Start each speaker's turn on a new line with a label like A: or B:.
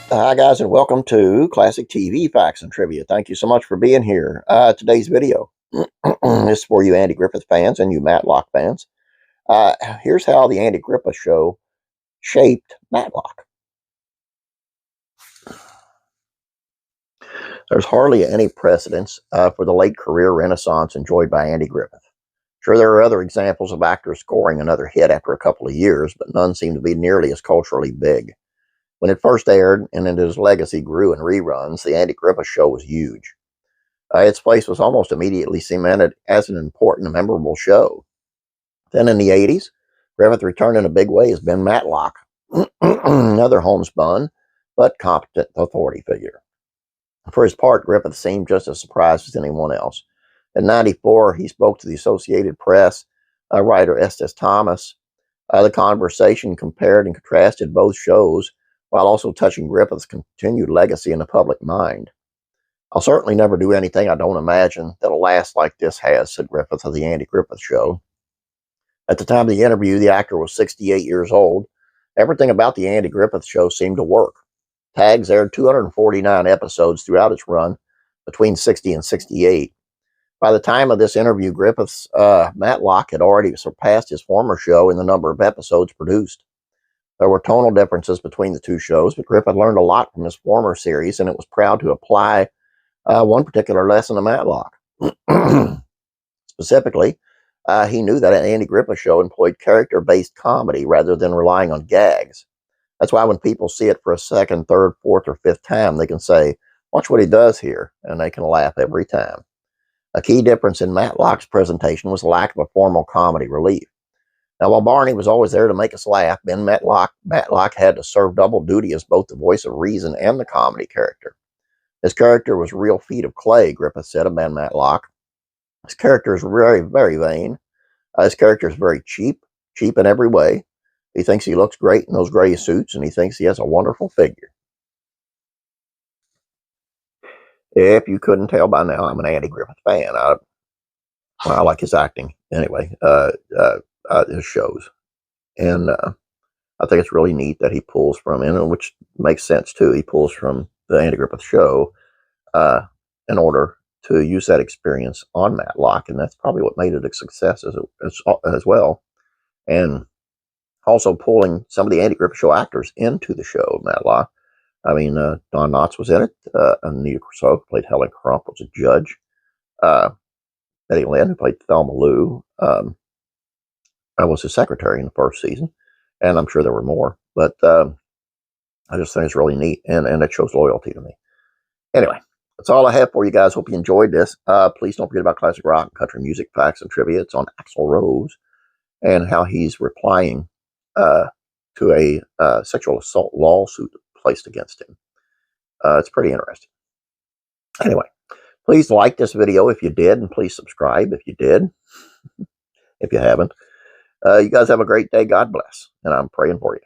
A: Hi guys, and welcome to Classic TV Facts and Trivia. Thank you so much for being here. Today's video is for you Andy Griffith fans and you Matlock fans. Here's how the Andy Griffith Show shaped Matlock. There's hardly any precedence for the late career renaissance enjoyed by Andy Griffith. Sure, there are other examples of actors scoring another hit after a couple of years, but none seem to be nearly as culturally big. When it first aired and his legacy grew in reruns, the Andy Griffith Show was huge. Its place was almost immediately cemented as an important and memorable show. Then in the 80s, Griffith returned in a big way as Ben Matlock, another homespun but competent authority figure. For his part, Griffith seemed just as surprised as anyone else. In '94, he spoke to the Associated Press, writer Estes Thomas. The conversation compared and contrasted both shows while also touching Griffith's continued legacy in the public mind. "I'll certainly never do anything I don't imagine that'll last like this has," said Griffith of the Andy Griffith Show. At the time of the interview, the actor was 68 years old. Everything about the Andy Griffith Show seemed to work. Tags aired 249 episodes throughout its run between 60 and 68. By the time of this interview, Griffith's Matlock had already surpassed his former show in the number of episodes produced. There were tonal differences between the two shows, but Griffith learned a lot from his former series, and it was proud to apply one particular lesson to Matlock. Specifically, he knew that an Andy Griffith Show employed character-based comedy rather than relying on gags. That's why when people see it for a second, third, fourth, or fifth time, they can say, "Watch what he does here," and they can laugh every time. A key difference in Matlock's presentation was the lack of a formal comedy relief. Now, while Barney was always there to make us laugh, Ben Matlock had to serve double duty as both the voice of reason and the comedy character. His character was real feet of clay, Griffith said of Ben Matlock. His character is very, very vain. His character is very cheap in every way. He thinks he looks great in those gray suits, and he thinks he has a wonderful figure. If you couldn't tell by now, I'm an Andy Griffith fan. I like his acting anyway. His shows, and I think it's really neat that he pulls from, and which makes sense too. He pulls from the Andy Griffith Show in order to use that experience on Matlock, and that's probably what made it a success as well. And also pulling some of the Andy Griffith Show actors into the show Matlock. I mean, Don Knotts was in it. Anita Crousseau played Helen Crump, was a judge. Eddie Lynn, who played Thelma Lou, I was his secretary in the first season, and I'm sure there were more. But I just think it's really neat, and it shows loyalty to me. Anyway, that's all I have for you guys. Hope you enjoyed this. Please don't forget about classic rock and country music facts and trivia. It's on Axl Rose and how he's replying to a sexual assault lawsuit placed against him. It's pretty interesting. Anyway, please like this video if you did, and please subscribe if you did, if you haven't. You guys have a great day. God bless. And I'm praying for you.